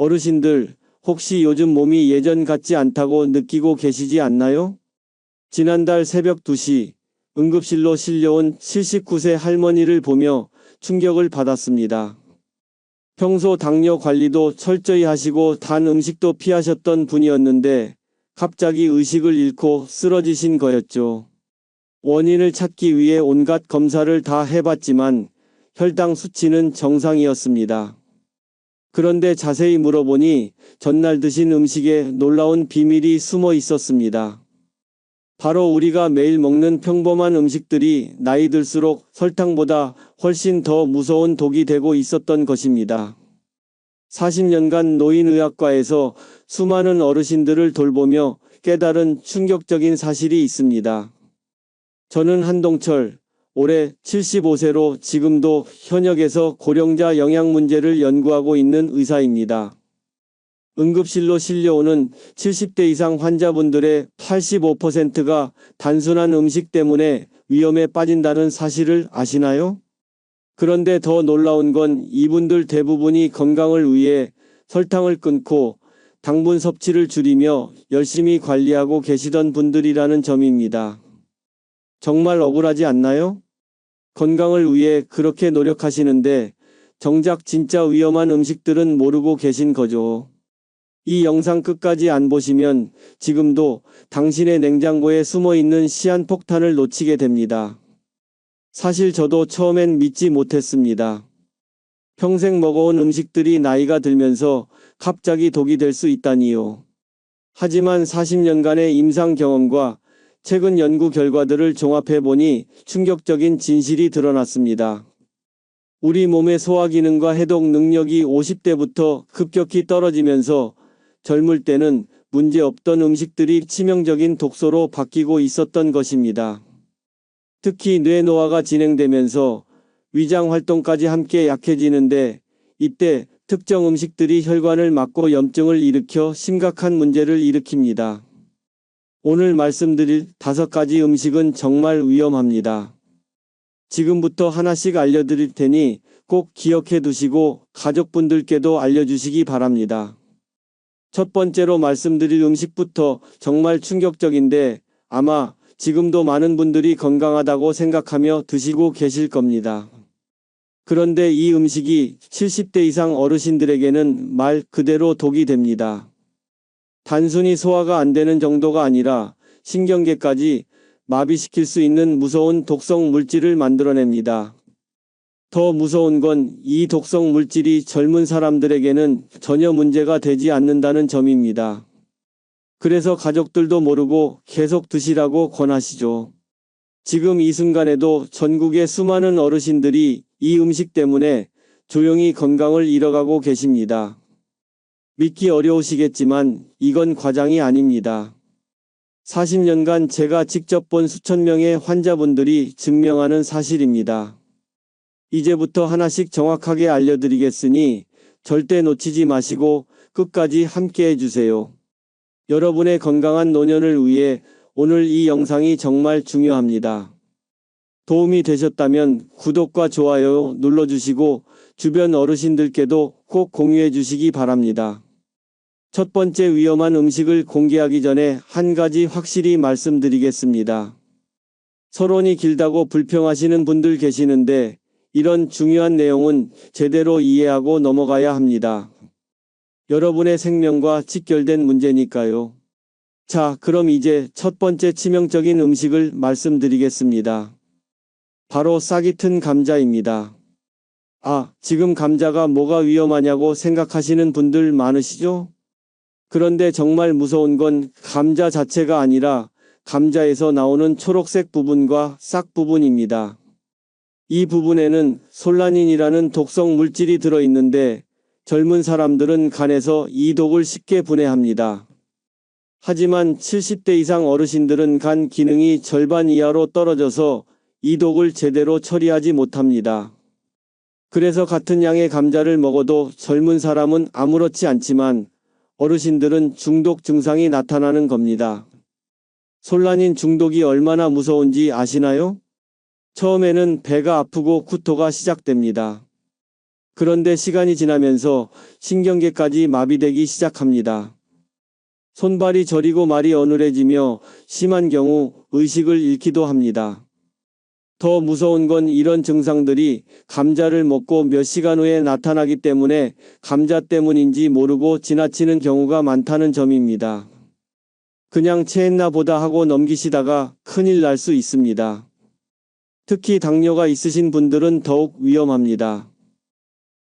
어르신들, 혹시 요즘 몸이 예전 같지 않다고 느끼고 계시지 않나요? 지난달 새벽 2시 응급실로 실려온 79세 할머니를 보며 충격을 받았습니다. 평소 당뇨 관리도 철저히 하시고 단 음식도 피하셨던 분이었는데 갑자기 의식을 잃고 쓰러지신 거였죠. 원인을 찾기 위해 온갖 검사를 다 해봤지만 혈당 수치는 정상이었습니다. 그런데 자세히 물어보니 전날 드신 음식에 놀라운 비밀이 숨어 있었습니다. 바로 우리가 매일 먹는 평범한 음식들이 나이 들수록 설탕보다 훨씬 더 무서운 독이 되고 있었던 것입니다. 40년간 노인의학과에서 수많은 어르신들을 돌보며 깨달은 충격적인 사실이 있습니다. 저는 한동철, 올해 75세로 지금도 현역에서 고령자 영양 문제를 연구하고 있는 의사입니다. 응급실로 실려오는 70대 이상 환자분들의 85%가 단순한 음식 때문에 위험에 빠진다는 사실을 아시나요? 그런데 더 놀라운 건 이분들 대부분이 건강을 위해 설탕을 끊고 당분 섭취를 줄이며 열심히 관리하고 계시던 분들이라는 점입니다. 정말 억울하지 않나요? 건강을 위해 그렇게 노력하시는데 정작 진짜 위험한 음식들은 모르고 계신 거죠. 이 영상 끝까지 안 보시면 지금도 당신의 냉장고에 숨어있는 시한폭탄을 놓치게 됩니다. 사실 저도 처음엔 믿지 못했습니다. 평생 먹어온 음식들이 나이가 들면서 갑자기 독이 될 수 있다니요. 하지만 40년간의 임상 경험과 최근 연구 결과들을 종합해보니 충격적인 진실이 드러났습니다. 우리 몸의 소화 기능과 해독 능력이 50대부터 급격히 떨어지면서 젊을 때는 문제없던 음식들이 치명적인 독소로 바뀌고 있었던 것입니다. 특히 뇌 노화가 진행되면서 위장 활동까지 함께 약해지는데 이때 특정 음식들이 혈관을 막고 염증을 일으켜 심각한 문제를 일으킵니다. 오늘 말씀드릴 5가지 음식은 정말 위험합니다. 지금부터 하나씩 알려드릴 테니 꼭 기억해 두시고 가족분들께도 알려주시기 바랍니다. 첫 번째로 말씀드릴 음식부터 정말 충격적인데 아마 지금도 많은 분들이 건강하다고 생각하며 드시고 계실 겁니다. 그런데 이 음식이 70대 이상 어르신들에게는 말 그대로 독이 됩니다. 단순히 소화가 안 되는 정도가 아니라 신경계까지 마비시킬 수 있는 무서운 독성 물질을 만들어냅니다. 더 무서운 건 이 독성 물질이 젊은 사람들에게는 전혀 문제가 되지 않는다는 점입니다. 그래서 가족들도 모르고 계속 드시라고 권하시죠. 지금 이 순간에도 전국의 수많은 어르신들이 이 음식 때문에 조용히 건강을 잃어가고 계십니다. 믿기 어려우시겠지만 이건 과장이 아닙니다. 40년간 제가 직접 본 수천 명의 환자분들이 증명하는 사실입니다. 이제부터 하나씩 정확하게 알려드리겠으니 절대 놓치지 마시고 끝까지 함께 해주세요. 여러분의 건강한 노년을 위해 오늘 이 영상이 정말 중요합니다. 도움이 되셨다면 구독과 좋아요 눌러주시고 주변 어르신들께도 꼭 공유해 주시기 바랍니다. 첫 번째 위험한 음식을 공개하기 전에 한 가지 확실히 말씀드리겠습니다. 서론이 길다고 불평하시는 분들 계시는데 이런 중요한 내용은 제대로 이해하고 넘어가야 합니다. 여러분의 생명과 직결된 문제니까요. 자, 그럼 이제 첫 번째 치명적인 음식을 말씀드리겠습니다. 바로 싹이 튼 감자입니다. 지금 감자가 뭐가 위험하냐고 생각하시는 분들 많으시죠? 그런데 정말 무서운 건 감자 자체가 아니라 감자에서 나오는 초록색 부분과 싹 부분입니다. 이 부분에는 솔라닌이라는 독성 물질이 들어있는데 젊은 사람들은 간에서 이 독을 쉽게 분해합니다. 하지만 70대 이상 어르신들은 간 기능이 절반 이하로 떨어져서 이 독을 제대로 처리하지 못합니다. 그래서 같은 양의 감자를 먹어도 젊은 사람은 아무렇지 않지만 어르신들은 중독 증상이 나타나는 겁니다. 솔라닌 중독이 얼마나 무서운지 아시나요? 처음에는 배가 아프고 구토가 시작됩니다. 그런데 시간이 지나면서 신경계까지 마비되기 시작합니다. 손발이 저리고 말이 어눌해지며 심한 경우 의식을 잃기도 합니다. 더 무서운 건 이런 증상들이 감자를 먹고 몇 시간 후에 나타나기 때문에 감자 때문인지 모르고 지나치는 경우가 많다는 점입니다. 그냥 체했나 보다 하고 넘기시다가 큰일 날 수 있습니다. 특히 당뇨가 있으신 분들은 더욱 위험합니다.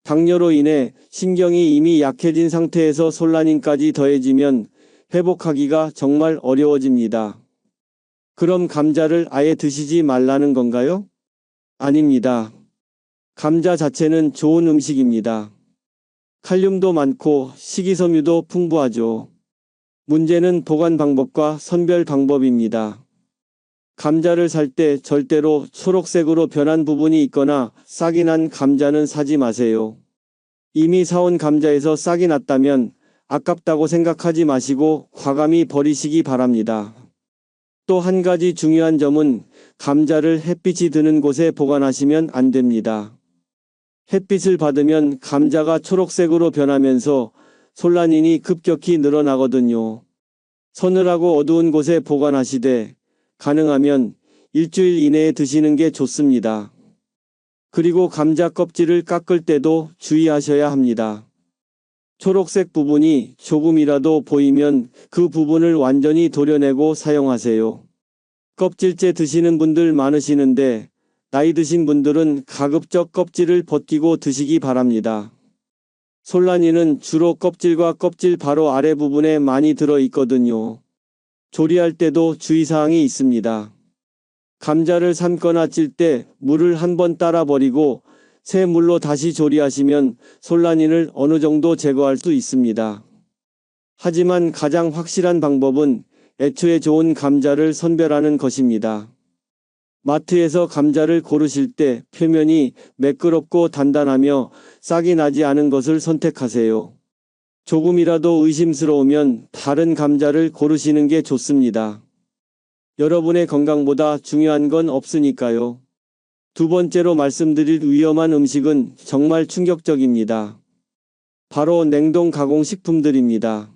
당뇨로 인해 신경이 이미 약해진 상태에서 솔라닌까지 더해지면 회복하기가 정말 어려워집니다. 그럼 감자를 아예 드시지 말라는 건가요? 아닙니다. 감자 자체는 좋은 음식입니다. 칼륨도 많고 식이섬유도 풍부하죠. 문제는 보관 방법과 선별 방법입니다. 감자를 살 때 절대로 초록색으로 변한 부분이 있거나 싹이 난 감자는 사지 마세요. 이미 사온 감자에서 싹이 났다면 아깝다고 생각하지 마시고 과감히 버리시기 바랍니다. 또 한 가지 중요한 점은 감자를 햇빛이 드는 곳에 보관하시면 안 됩니다. 햇빛을 받으면 감자가 초록색으로 변하면서 솔라닌이 급격히 늘어나거든요. 서늘하고 어두운 곳에 보관하시되 가능하면 일주일 이내에 드시는 게 좋습니다. 그리고 감자 껍질을 깎을 때도 주의하셔야 합니다. 초록색 부분이 조금이라도 보이면 그 부분을 완전히 도려내고 사용하세요. 껍질째 드시는 분들 많으시는데 나이 드신 분들은 가급적 껍질을 벗기고 드시기 바랍니다. 솔라닌은 주로 껍질과 껍질 바로 아래 부분에 많이 들어 있거든요. 조리할 때도 주의사항이 있습니다. 감자를 삶거나 찔 때 물을 한번 따라 버리고 새 물로 다시 조리하시면 솔라닌을 어느 정도 제거할 수 있습니다. 하지만 가장 확실한 방법은 애초에 좋은 감자를 선별하는 것입니다. 마트에서 감자를 고르실 때 표면이 매끄럽고 단단하며 싹이 나지 않은 것을 선택하세요. 조금이라도 의심스러우면 다른 감자를 고르시는 게 좋습니다. 여러분의 건강보다 중요한 건 없으니까요. 두 번째로 말씀드릴 위험한 음식은 정말 충격적입니다. 바로 냉동 가공식품들입니다.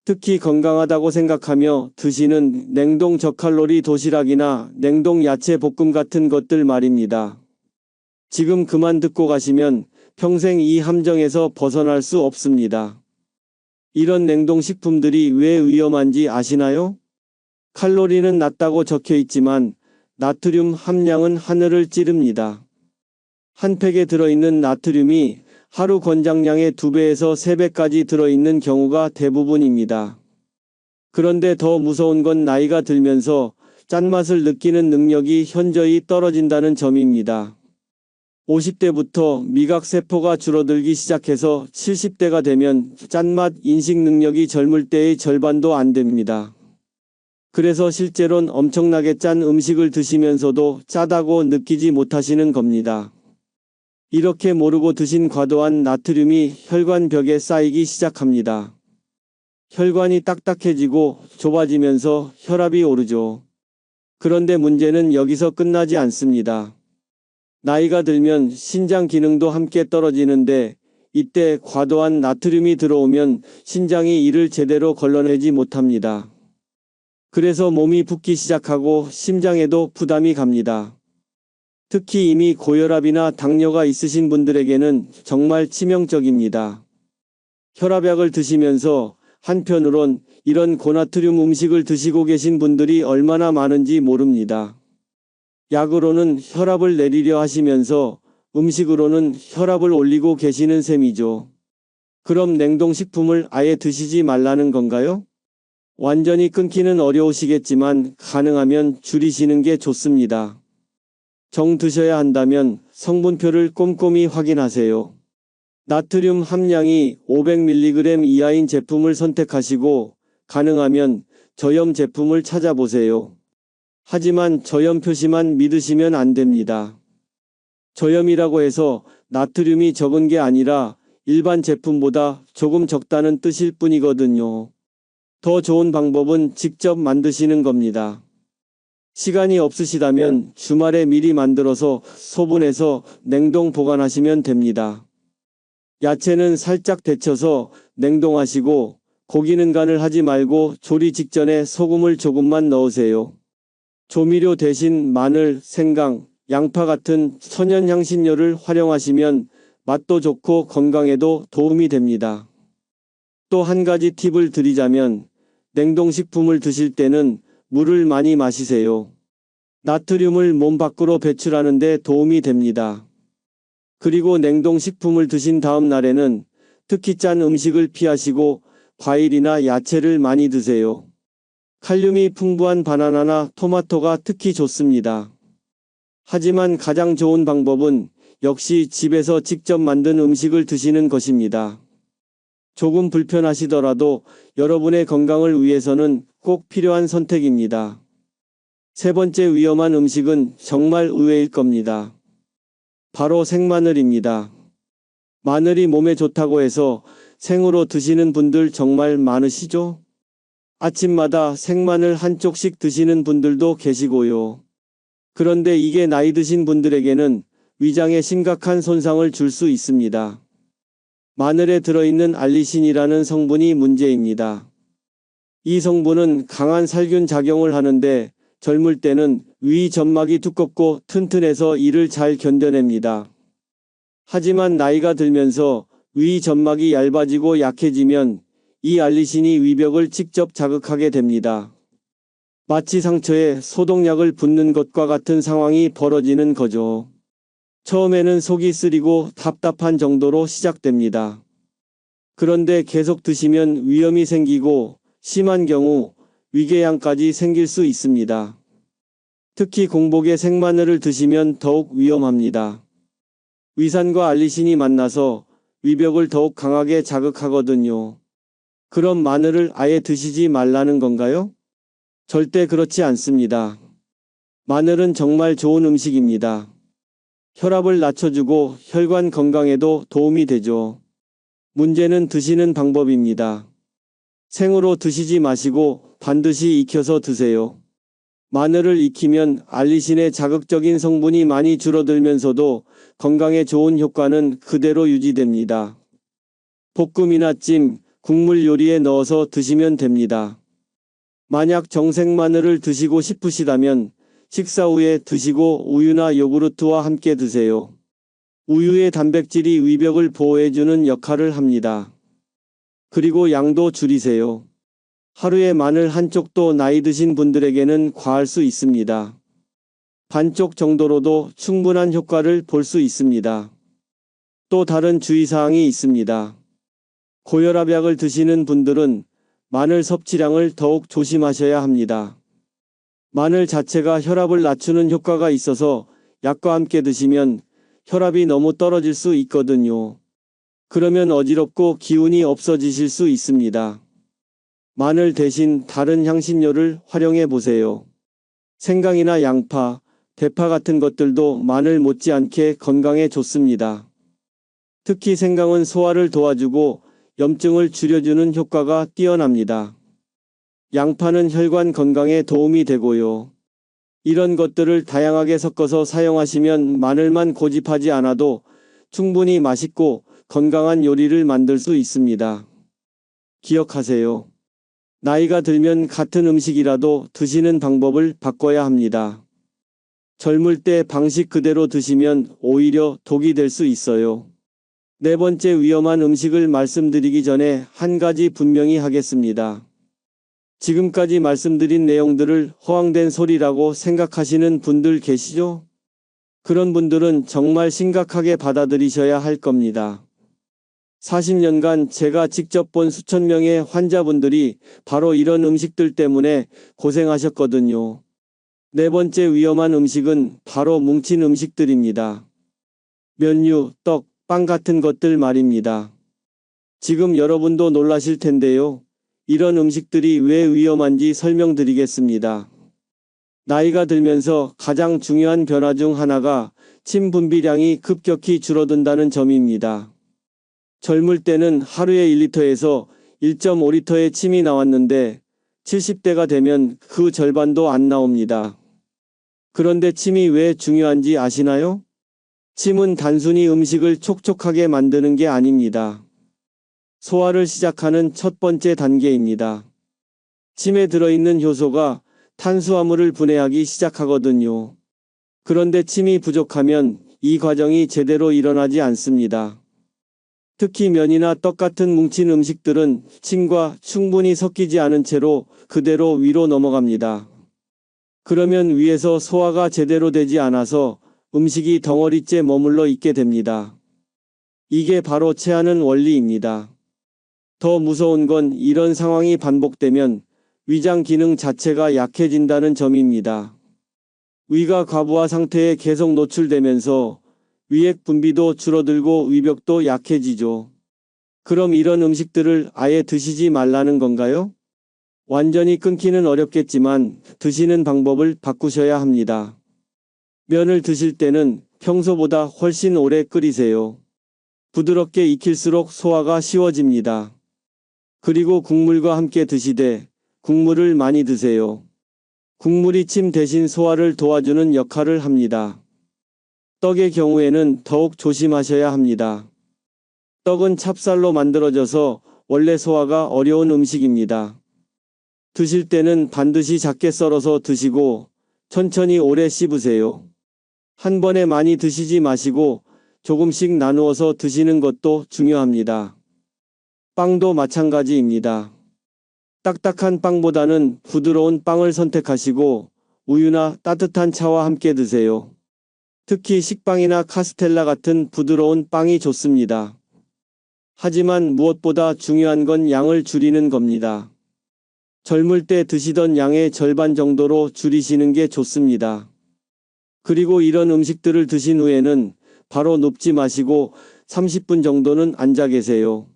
특히 건강하다고 생각하며 드시는 냉동 저칼로리 도시락이나 냉동 야채 볶음 같은 것들 말입니다. 지금 그만 듣고 가시면 평생 이 함정에서 벗어날 수 없습니다. 이런 냉동식품들이 왜 위험한지 아시나요? 칼로리는 낮다고 적혀 있지만 나트륨 함량은 하늘을 찌릅니다. 한 팩에 들어있는 나트륨이 하루 권장량의 2배에서 3배까지 들어있는 경우가 대부분입니다. 그런데 더 무서운 건 나이가 들면서 짠맛을 느끼는 능력이 현저히 떨어진다는 점입니다. 50대부터 미각세포가 줄어들기 시작해서 70대가 되면 짠맛 인식 능력이 젊을 때의 절반도 안 됩니다. 그래서 실제론 엄청나게 짠 음식을 드시면서도 짜다고 느끼지 못하시는 겁니다. 이렇게 모르고 드신 과도한 나트륨이 혈관벽에 쌓이기 시작합니다. 혈관이 딱딱해지고 좁아지면서 혈압이 오르죠. 그런데 문제는 여기서 끝나지 않습니다. 나이가 들면 신장 기능도 함께 떨어지는데 이때 과도한 나트륨이 들어오면 신장이 이를 제대로 걸러내지 못합니다. 그래서 몸이 붓기 시작하고 심장에도 부담이 갑니다. 특히 이미 고혈압이나 당뇨가 있으신 분들에게는 정말 치명적입니다. 혈압약을 드시면서 한편으론 이런 고나트륨 음식을 드시고 계신 분들이 얼마나 많은지 모릅니다. 약으로는 혈압을 내리려 하시면서 음식으로는 혈압을 올리고 계시는 셈이죠. 그럼 냉동식품을 아예 드시지 말라는 건가요? 완전히 끊기는 어려우시겠지만 가능하면 줄이시는 게 좋습니다. 정 드셔야 한다면 성분표를 꼼꼼히 확인하세요. 나트륨 함량이 500mg 이하인 제품을 선택하시고 가능하면 저염 제품을 찾아보세요. 하지만 저염 표시만 믿으시면 안 됩니다. 저염이라고 해서 나트륨이 적은 게 아니라 일반 제품보다 조금 적다는 뜻일 뿐이거든요. 더 좋은 방법은 직접 만드시는 겁니다. 시간이 없으시다면 주말에 미리 만들어서 소분해서 냉동 보관하시면 됩니다. 야채는 살짝 데쳐서 냉동하시고 고기는 간을 하지 말고 조리 직전에 소금을 조금만 넣으세요. 조미료 대신 마늘, 생강, 양파 같은 천연 향신료를 활용하시면 맛도 좋고 건강에도 도움이 됩니다. 또 한 가지 팁을 드리자면 냉동식품을 드실 때는 물을 많이 마시세요. 나트륨을 몸 밖으로 배출하는 데 도움이 됩니다. 그리고 냉동식품을 드신 다음 날에는 특히 짠 음식을 피하시고 과일이나 야채를 많이 드세요. 칼륨이 풍부한 바나나나 토마토가 특히 좋습니다. 하지만 가장 좋은 방법은 역시 집에서 직접 만든 음식을 드시는 것입니다. 조금 불편하시더라도 여러분의 건강을 위해서는 꼭 필요한 선택입니다. 세 번째 위험한 음식은 정말 의외일 겁니다. 바로 생마늘입니다. 마늘이 몸에 좋다고 해서 생으로 드시는 분들 정말 많으시죠? 아침마다 생마늘 한 쪽씩 드시는 분들도 계시고요. 그런데 이게 나이 드신 분들에게는 위장에 심각한 손상을 줄 수 있습니다. 마늘에 들어있는 알리신이라는 성분이 문제입니다. 이 성분은 강한 살균 작용을 하는데 젊을 때는 위 점막이 두껍고 튼튼해서 이를 잘 견뎌냅니다. 하지만 나이가 들면서 위 점막이 얇아지고 약해지면 이 알리신이 위벽을 직접 자극하게 됩니다. 마치 상처에 소독약을 붓는 것과 같은 상황이 벌어지는 거죠. 처음에는 속이 쓰리고 답답한 정도로 시작됩니다. 그런데 계속 드시면 위염이 생기고 심한 경우 위궤양까지 생길 수 있습니다. 특히 공복에 생마늘을 드시면 더욱 위험합니다. 위산과 알리신이 만나서 위벽을 더욱 강하게 자극하거든요. 그럼 마늘을 아예 드시지 말라는 건가요? 절대 그렇지 않습니다. 마늘은 정말 좋은 음식입니다. 혈압을 낮춰주고 혈관 건강에도 도움이 되죠. 문제는 드시는 방법입니다. 생으로 드시지 마시고 반드시 익혀서 드세요. 마늘을 익히면 알리신의 자극적인 성분이 많이 줄어들면서도 건강에 좋은 효과는 그대로 유지됩니다. 볶음이나 찜, 국물 요리에 넣어서 드시면 됩니다. 만약 정생 마늘을 드시고 싶으시다면 식사 후에 드시고 우유나 요구르트와 함께 드세요. 우유의 단백질이 위벽을 보호해주는 역할을 합니다. 그리고 양도 줄이세요. 하루에 마늘 한 쪽도 나이 드신 분들에게는 과할 수 있습니다. 반쪽 정도로도 충분한 효과를 볼 수 있습니다. 또 다른 주의사항이 있습니다. 고혈압 약을 드시는 분들은 마늘 섭취량을 더욱 조심하셔야 합니다. 마늘 자체가 혈압을 낮추는 효과가 있어서 약과 함께 드시면 혈압이 너무 떨어질 수 있거든요. 그러면 어지럽고 기운이 없어지실 수 있습니다. 마늘 대신 다른 향신료를 활용해 보세요. 생강이나 양파, 대파 같은 것들도 마늘 못지않게 건강에 좋습니다. 특히 생강은 소화를 도와주고 염증을 줄여주는 효과가 뛰어납니다. 양파는 혈관 건강에 도움이 되고요. 이런 것들을 다양하게 섞어서 사용하시면 마늘만 고집하지 않아도 충분히 맛있고 건강한 요리를 만들 수 있습니다. 기억하세요. 나이가 들면 같은 음식이라도 드시는 방법을 바꿔야 합니다. 젊을 때 방식 그대로 드시면 오히려 독이 될 수 있어요. 네 번째 위험한 음식을 말씀드리기 전에 한 가지 분명히 하겠습니다. 지금까지 말씀드린 내용들을 허황된 소리라고 생각하시는 분들 계시죠? 그런 분들은 정말 심각하게 받아들이셔야 할 겁니다. 40년간 제가 직접 본 수천 명의 환자분들이 바로 이런 음식들 때문에 고생하셨거든요. 네 번째 위험한 음식은 바로 뭉친 음식들입니다. 면류, 떡, 빵 같은 것들 말입니다. 지금 여러분도 놀라실 텐데요. 이런 음식들이 왜 위험한지 설명드리겠습니다. 나이가 들면서 가장 중요한 변화 중 하나가 침 분비량이 급격히 줄어든다는 점입니다. 젊을 때는 하루에 1리터에서 1.5리터의 침이 나왔는데 70대가 되면 그 절반도 안 나옵니다. 그런데 침이 왜 중요한지 아시나요? 침은 단순히 음식을 촉촉하게 만드는 게 아닙니다. 소화를 시작하는 첫 번째 단계입니다. 침에 들어있는 효소가 탄수화물을 분해하기 시작하거든요. 그런데 침이 부족하면 이 과정이 제대로 일어나지 않습니다. 특히 면이나 떡 같은 뭉친 음식들은 침과 충분히 섞이지 않은 채로 그대로 위로 넘어갑니다. 그러면 위에서 소화가 제대로 되지 않아서 음식이 덩어리째 머물러 있게 됩니다. 이게 바로 체하는 원리입니다. 더 무서운 건 이런 상황이 반복되면 위장 기능 자체가 약해진다는 점입니다. 위가 과부하 상태에 계속 노출되면서 위액 분비도 줄어들고 위벽도 약해지죠. 그럼 이런 음식들을 아예 드시지 말라는 건가요? 완전히 끊기는 어렵겠지만 드시는 방법을 바꾸셔야 합니다. 면을 드실 때는 평소보다 훨씬 오래 끓이세요. 부드럽게 익힐수록 소화가 쉬워집니다. 그리고 국물과 함께 드시되 국물을 많이 드세요. 국물이 침 대신 소화를 도와주는 역할을 합니다. 떡의 경우에는 더욱 조심하셔야 합니다. 떡은 찹쌀로 만들어져서 원래 소화가 어려운 음식입니다. 드실 때는 반드시 작게 썰어서 드시고 천천히 오래 씹으세요. 한 번에 많이 드시지 마시고 조금씩 나누어서 드시는 것도 중요합니다. 빵도 마찬가지입니다. 딱딱한 빵보다는 부드러운 빵을 선택하시고 우유나 따뜻한 차와 함께 드세요. 특히 식빵이나 카스텔라 같은 부드러운 빵이 좋습니다. 하지만 무엇보다 중요한 건 양을 줄이는 겁니다. 젊을 때 드시던 양의 절반 정도로 줄이시는 게 좋습니다. 그리고 이런 음식들을 드신 후에는 바로 눕지 마시고 30분 정도는 앉아 계세요.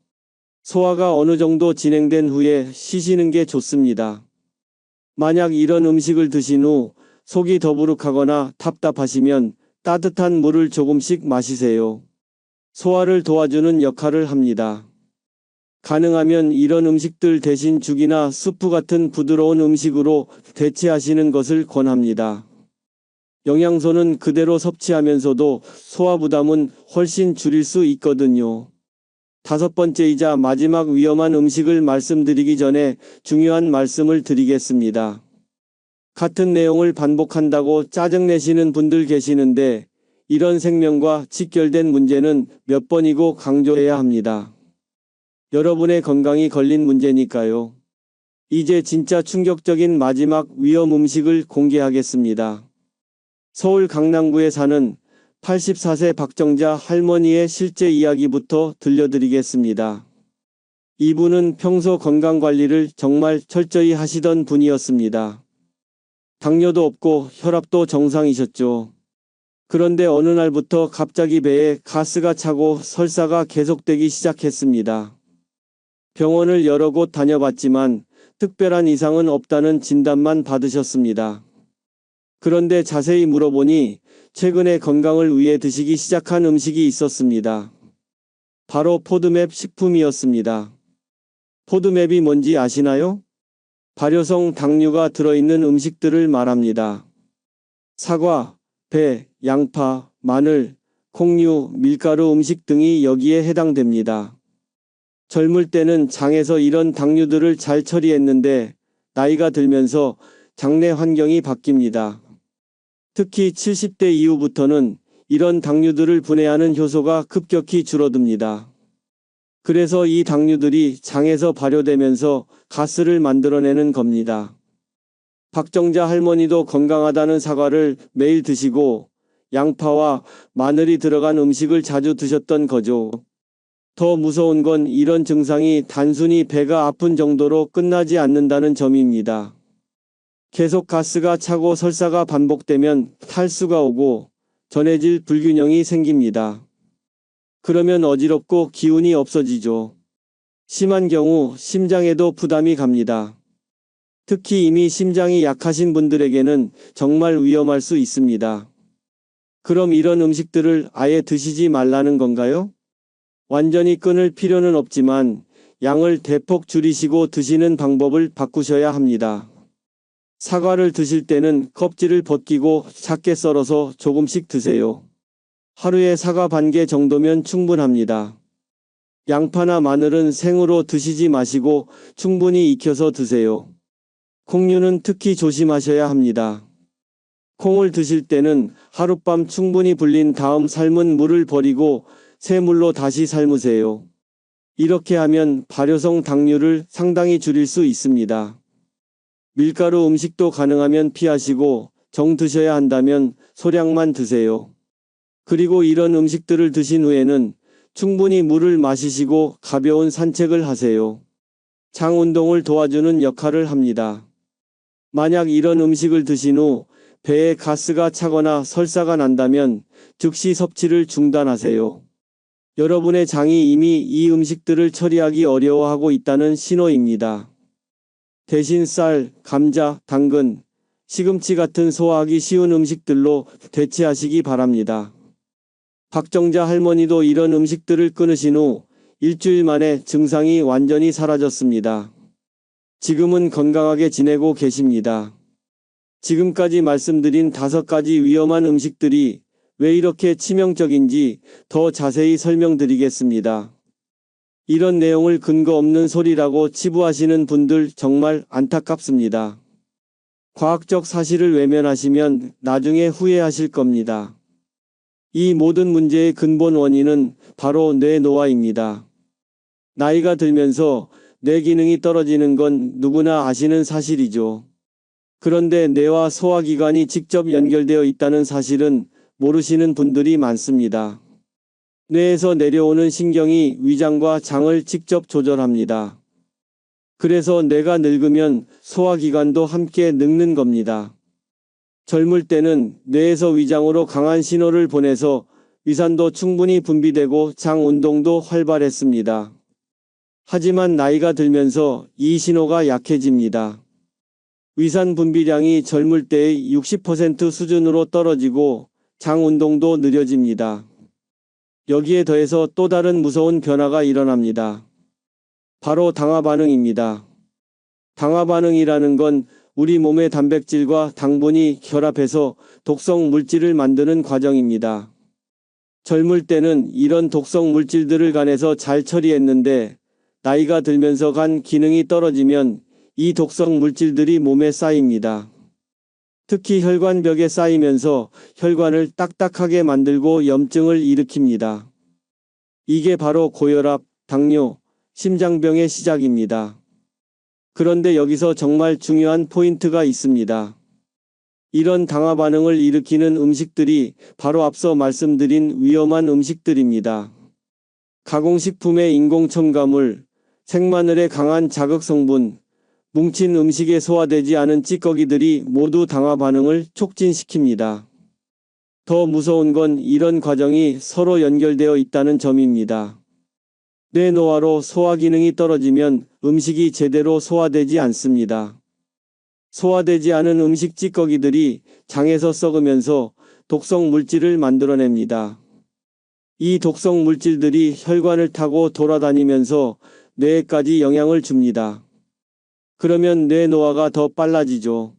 소화가 어느 정도 진행된 후에 쉬시는 게 좋습니다. 만약 이런 음식을 드신 후 속이 더부룩하거나 답답하시면 따뜻한 물을 조금씩 마시세요. 소화를 도와주는 역할을 합니다. 가능하면 이런 음식들 대신 죽이나 수프 같은 부드러운 음식으로 대체하시는 것을 권합니다. 영양소는 그대로 섭취하면서도 소화 부담은 훨씬 줄일 수 있거든요. 다섯 번째이자 마지막 위험한 음식을 말씀드리기 전에 중요한 말씀을 드리겠습니다. 같은 내용을 반복한다고 짜증내시는 분들 계시는데 이런 생명과 직결된 문제는 몇 번이고 강조해야 합니다. 여러분의 건강이 걸린 문제니까요. 이제 진짜 충격적인 마지막 위험 음식을 공개하겠습니다. 서울 강남구에 사는 84세 박정자 할머니의 실제 이야기부터 들려드리겠습니다. 이분은 평소 건강관리를 정말 철저히 하시던 분이었습니다. 당뇨도 없고 혈압도 정상이셨죠. 그런데 어느 날부터 갑자기 배에 가스가 차고 설사가 계속되기 시작했습니다. 병원을 여러 곳 다녀봤지만 특별한 이상은 없다는 진단만 받으셨습니다. 그런데 자세히 물어보니 최근에 건강을 위해 드시기 시작한 음식이 있었습니다. 바로 포드맵 식품이었습니다. 포드맵이 뭔지 아시나요? 발효성 당류가 들어있는 음식들을 말합니다. 사과, 배, 양파, 마늘, 콩류, 밀가루 음식 등이 여기에 해당됩니다. 젊을 때는 장에서 이런 당류들을 잘 처리했는데 나이가 들면서 장내 환경이 바뀝니다. 특히 70대 이후부터는 이런 당류들을 분해하는 효소가 급격히 줄어듭니다. 그래서 이 당류들이 장에서 발효되면서 가스를 만들어내는 겁니다. 박정자 할머니도 건강하다는 사과를 매일 드시고 양파와 마늘이 들어간 음식을 자주 드셨던 거죠. 더 무서운 건 이런 증상이 단순히 배가 아픈 정도로 끝나지 않는다는 점입니다. 계속 가스가 차고 설사가 반복되면 탈수가 오고 전해질 불균형이 생깁니다. 그러면 어지럽고 기운이 없어지죠. 심한 경우 심장에도 부담이 갑니다. 특히 이미 심장이 약하신 분들에게는 정말 위험할 수 있습니다. 그럼 이런 음식들을 아예 드시지 말라는 건가요? 완전히 끊을 필요는 없지만 양을 대폭 줄이시고 드시는 방법을 바꾸셔야 합니다. 사과를 드실 때는 껍질을 벗기고 작게 썰어서 조금씩 드세요. 하루에 사과 반 개 정도면 충분합니다. 양파나 마늘은 생으로 드시지 마시고 충분히 익혀서 드세요. 콩류는 특히 조심하셔야 합니다. 콩을 드실 때는 하룻밤 충분히 불린 다음 삶은 물을 버리고 새 물로 다시 삶으세요. 이렇게 하면 발효성 당류를 상당히 줄일 수 있습니다. 밀가루 음식도 가능하면 피하시고 정 드셔야 한다면 소량만 드세요. 그리고 이런 음식들을 드신 후에는 충분히 물을 마시시고 가벼운 산책을 하세요. 장 운동을 도와주는 역할을 합니다. 만약 이런 음식을 드신 후 배에 가스가 차거나 설사가 난다면 즉시 섭취를 중단하세요. 여러분의 장이 이미 이 음식들을 처리하기 어려워하고 있다는 신호입니다. 대신 쌀, 감자, 당근, 시금치 같은 소화하기 쉬운 음식들로 대체하시기 바랍니다. 박정자 할머니도 이런 음식들을 끊으신 후 일주일 만에 증상이 완전히 사라졌습니다. 지금은 건강하게 지내고 계십니다. 지금까지 말씀드린 5가지 위험한 음식들이 왜 이렇게 치명적인지 더 자세히 설명드리겠습니다. 이런 내용을 근거 없는 소리라고 치부하시는 분들 정말 안타깝습니다. 과학적 사실을 외면하시면 나중에 후회하실 겁니다. 이 모든 문제의 근본 원인은 바로 뇌노화입니다. 나이가 들면서 뇌 기능이 떨어지는 건 누구나 아시는 사실이죠. 그런데 뇌와 소화기관이 직접 연결되어 있다는 사실은 모르시는 분들이 많습니다. 뇌에서 내려오는 신경이 위장과 장을 직접 조절합니다. 그래서 뇌가 늙으면 소화기관도 함께 늙는 겁니다. 젊을 때는 뇌에서 위장으로 강한 신호를 보내서 위산도 충분히 분비되고 장 운동도 활발했습니다. 하지만 나이가 들면서 이 신호가 약해집니다. 위산 분비량이 젊을 때의 60% 수준으로 떨어지고 장 운동도 느려집니다. 여기에 더해서 또 다른 무서운 변화가 일어납니다. 바로 당화 반응입니다. 당화 반응이라는 건 우리 몸의 단백질과 당분이 결합해서 독성 물질을 만드는 과정입니다. 젊을 때는 이런 독성 물질들을 간에서 잘 처리했는데 나이가 들면서 간 기능이 떨어지면 이 독성 물질들이 몸에 쌓입니다. 특히 혈관벽에 쌓이면서 혈관을 딱딱하게 만들고 염증을 일으킵니다. 이게 바로 고혈압, 당뇨, 심장병의 시작입니다. 그런데 여기서 정말 중요한 포인트가 있습니다. 이런 당화 반응을 일으키는 음식들이 바로 앞서 말씀드린 위험한 음식들입니다. 가공식품의 인공첨가물, 생마늘의 강한 자극성분, 뭉친 음식에 소화되지 않은 찌꺼기들이 모두 당화 반응을 촉진시킵니다. 더 무서운 건 이런 과정이 서로 연결되어 있다는 점입니다. 뇌노화로 소화 기능이 떨어지면 음식이 제대로 소화되지 않습니다. 소화되지 않은 음식 찌꺼기들이 장에서 썩으면서 독성 물질을 만들어냅니다. 이 독성 물질들이 혈관을 타고 돌아다니면서 뇌에까지 영향을 줍니다. 그러면 뇌노화가 더 빨라지죠.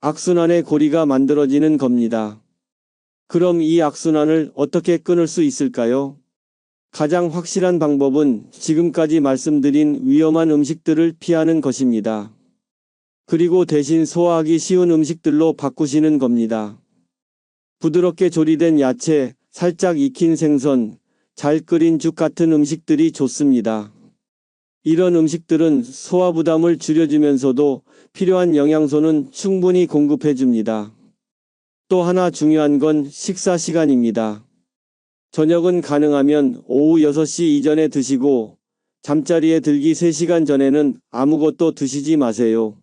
악순환의 고리가 만들어지는 겁니다. 그럼 이 악순환을 어떻게 끊을 수 있을까요? 가장 확실한 방법은 지금까지 말씀드린 위험한 음식들을 피하는 것입니다. 그리고 대신 소화하기 쉬운 음식들로 바꾸시는 겁니다. 부드럽게 조리된 야채, 살짝 익힌 생선, 잘 끓인 죽 같은 음식들이 좋습니다. 이런 음식들은 소화 부담을 줄여주면서도 필요한 영양소는 충분히 공급해줍니다. 또 하나 중요한 건 식사 시간입니다. 저녁은 가능하면 오후 6시 이전에 드시고 잠자리에 들기 3시간 전에는 아무것도 드시지 마세요.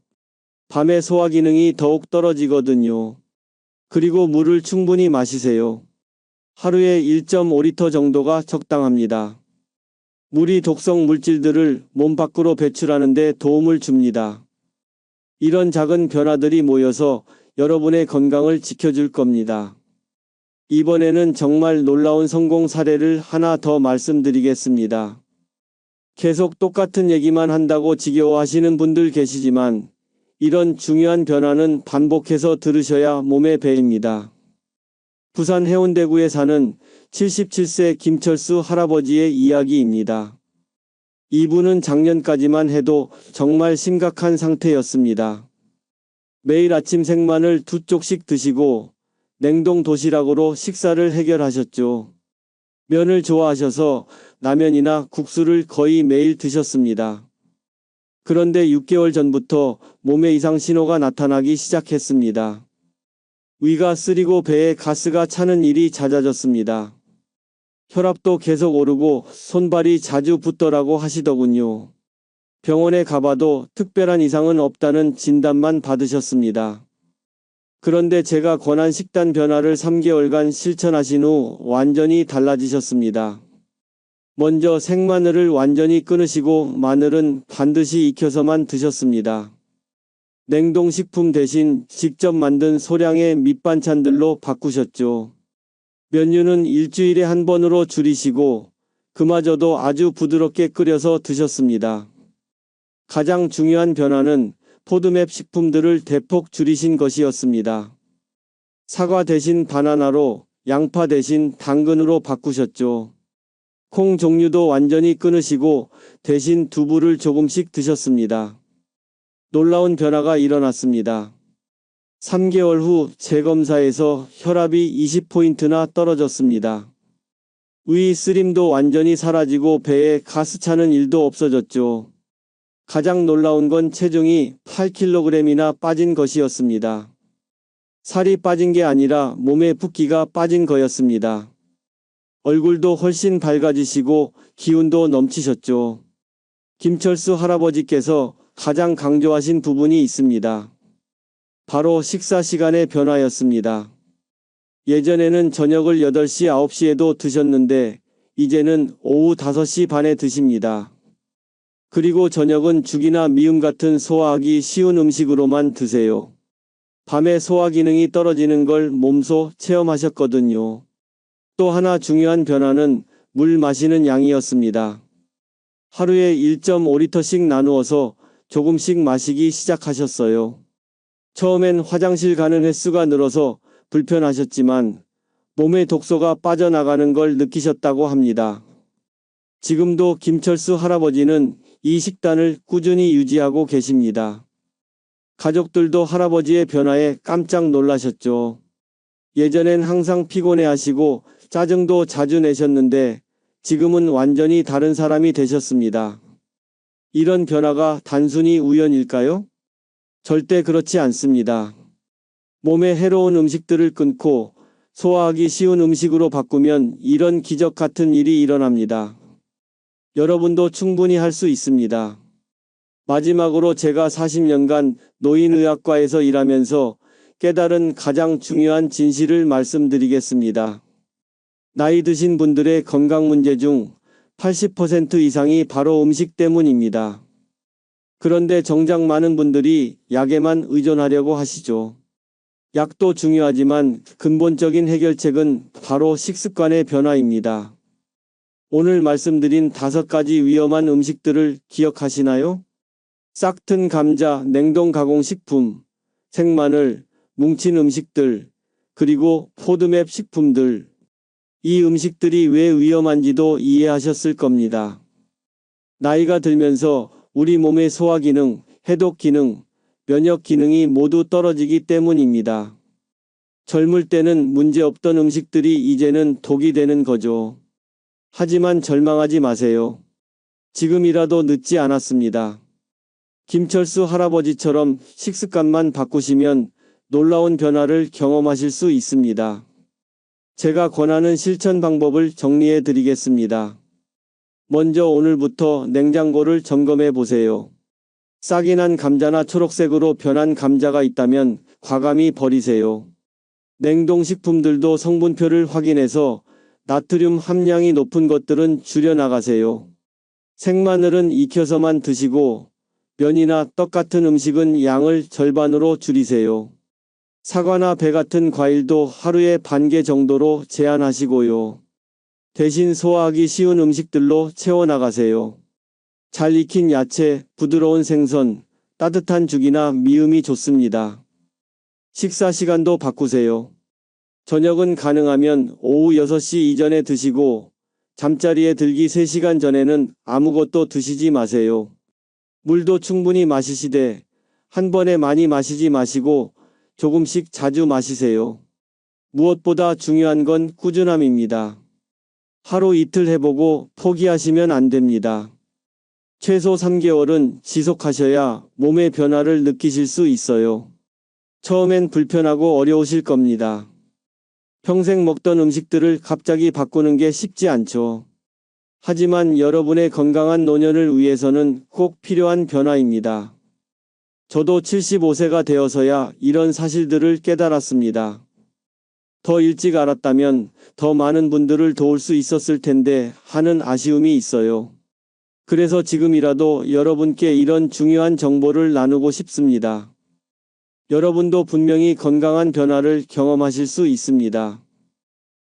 밤에 소화 기능이 더욱 떨어지거든요. 그리고 물을 충분히 마시세요. 하루에 1.5리터 정도가 적당합니다. 물이 독성 물질들을 몸 밖으로 배출하는 데 도움을 줍니다. 이런 작은 변화들이 모여서 여러분의 건강을 지켜줄 겁니다. 이번에는 정말 놀라운 성공 사례를 하나 더 말씀드리겠습니다. 계속 똑같은 얘기만 한다고 지겨워하시는 분들 계시지만 이런 중요한 변화는 반복해서 들으셔야 몸에 배입니다. 부산 해운대구에 사는 77세 김철수 할아버지의 이야기입니다. 이분은 작년까지만 해도 정말 심각한 상태였습니다. 매일 아침 생마늘 2쪽씩 드시고 냉동 도시락으로 식사를 해결하셨죠. 면을 좋아하셔서 라면이나 국수를 거의 매일 드셨습니다. 그런데 6개월 전부터 몸에 이상 신호가 나타나기 시작했습니다. 위가 쓰리고 배에 가스가 차는 일이 잦아졌습니다. 혈압도 계속 오르고 손발이 자주 붓더라고 하시더군요. 병원에 가봐도 특별한 이상은 없다는 진단만 받으셨습니다. 그런데 제가 권한 식단 변화를 3개월간 실천하신 후 완전히 달라지셨습니다. 먼저 생마늘을 완전히 끊으시고 마늘은 반드시 익혀서만 드셨습니다. 냉동식품 대신 직접 만든 소량의 밑반찬들로 바꾸셨죠. 면류는 일주일에 한 번으로 줄이시고 그마저도 아주 부드럽게 끓여서 드셨습니다. 가장 중요한 변화는 포드맵 식품들을 대폭 줄이신 것이었습니다. 사과 대신 바나나로, 양파 대신 당근으로 바꾸셨죠. 콩 종류도 완전히 끊으시고 대신 두부를 조금씩 드셨습니다. 놀라운 변화가 일어났습니다. 3개월 후 재검사에서 혈압이 20포인트나 떨어졌습니다. 위 쓰림도 완전히 사라지고 배에 가스 차는 일도 없어졌죠. 가장 놀라운 건 체중이 8kg이나 빠진 것이었습니다. 살이 빠진 게 아니라 몸에 붓기가 빠진 거였습니다. 얼굴도 훨씬 밝아지시고 기운도 넘치셨죠. 김철수 할아버지께서 가장 강조하신 부분이 있습니다. 바로 식사 시간의 변화였습니다. 예전에는 저녁을 8시, 9시에도 드셨는데 이제는 오후 5시 반에 드십니다. 그리고 저녁은 죽이나 미음 같은 소화하기 쉬운 음식으로만 드세요. 밤에 소화 기능이 떨어지는 걸 몸소 체험하셨거든요. 또 하나 중요한 변화는 물 마시는 양이었습니다. 하루에 1.5리터씩 나누어서 조금씩 마시기 시작하셨어요. 처음엔 화장실 가는 횟수가 늘어서 불편하셨지만 몸의 독소가 빠져나가는 걸 느끼셨다고 합니다. 지금도 김철수 할아버지는 이 식단을 꾸준히 유지하고 계십니다. 가족들도 할아버지의 변화에 깜짝 놀라셨죠. 예전엔 항상 피곤해하시고 짜증도 자주 내셨는데 지금은 완전히 다른 사람이 되셨습니다. 이런 변화가 단순히 우연일까요? 절대 그렇지 않습니다. 몸에 해로운 음식들을 끊고 소화하기 쉬운 음식으로 바꾸면 이런 기적 같은 일이 일어납니다. 여러분도 충분히 할 수 있습니다. 마지막으로 제가 40년간 노인의학과에서 일하면서 깨달은 가장 중요한 진실을 말씀드리겠습니다. 나이 드신 분들의 건강 문제 중 80% 이상이 바로 음식 때문입니다. 그런데 정작 많은 분들이 약에만 의존하려고 하시죠. 약도 중요하지만 근본적인 해결책은 바로 식습관의 변화입니다. 오늘 말씀드린 5가지 위험한 음식들을 기억하시나요? 싹튼 감자, 냉동 가공식품, 생마늘, 뭉친 음식들, 그리고 포드맵 식품들. 이 음식들이 왜 위험한지도 이해하셨을 겁니다. 나이가 들면서 우리 몸의 소화 기능, 해독 기능, 면역 기능이 모두 떨어지기 때문입니다. 젊을 때는 문제없던 음식들이 이제는 독이 되는 거죠. 하지만 절망하지 마세요. 지금이라도 늦지 않았습니다. 김철수 할아버지처럼 식습관만 바꾸시면 놀라운 변화를 경험하실 수 있습니다. 제가 권하는 실천 방법을 정리해 드리겠습니다. 먼저 오늘부터 냉장고를 점검해 보세요. 싹이 난 감자나 초록색으로 변한 감자가 있다면 과감히 버리세요. 냉동식품들도 성분표를 확인해서 나트륨 함량이 높은 것들은 줄여나가세요. 생마늘은 익혀서만 드시고 면이나 떡 같은 음식은 양을 절반으로 줄이세요. 사과나 배 같은 과일도 하루에 반 개 정도로 제한하시고요. 대신 소화하기 쉬운 음식들로 채워나가세요. 잘 익힌 야채, 부드러운 생선, 따뜻한 죽이나 미음이 좋습니다. 식사 시간도 바꾸세요. 저녁은 가능하면 오후 6시 이전에 드시고 잠자리에 들기 3시간 전에는 아무것도 드시지 마세요. 물도 충분히 마시시되 한 번에 많이 마시지 마시고 조금씩 자주 마시세요. 무엇보다 중요한 건 꾸준함입니다. 하루 이틀 해보고 포기하시면 안 됩니다. 최소 3개월은 지속하셔야 몸의 변화를 느끼실 수 있어요. 처음엔 불편하고 어려우실 겁니다. 평생 먹던 음식들을 갑자기 바꾸는 게 쉽지 않죠. 하지만 여러분의 건강한 노년을 위해서는 꼭 필요한 변화입니다. 저도 75세가 되어서야 이런 사실들을 깨달았습니다. 더 일찍 알았다면 더 많은 분들을 도울 수 있었을 텐데 하는 아쉬움이 있어요. 그래서 지금이라도 여러분께 이런 중요한 정보를 나누고 싶습니다. 여러분도 분명히 건강한 변화를 경험하실 수 있습니다.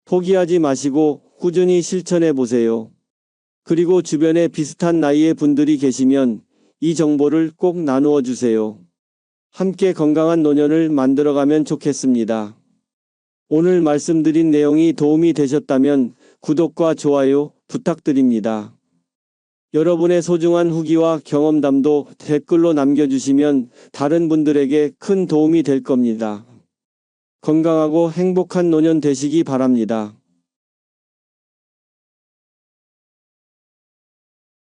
포기하지 마시고 꾸준히 실천해 보세요. 그리고 주변에 비슷한 나이의 분들이 계시면 이 정보를 꼭 나누어 주세요. 함께 건강한 노년을 만들어가면 좋겠습니다. 오늘 말씀드린 내용이 도움이 되셨다면 구독과 좋아요 부탁드립니다. 여러분의 소중한 후기와 경험담도 댓글로 남겨주시면 다른 분들에게 큰 도움이 될 겁니다. 건강하고 행복한 노년 되시기 바랍니다.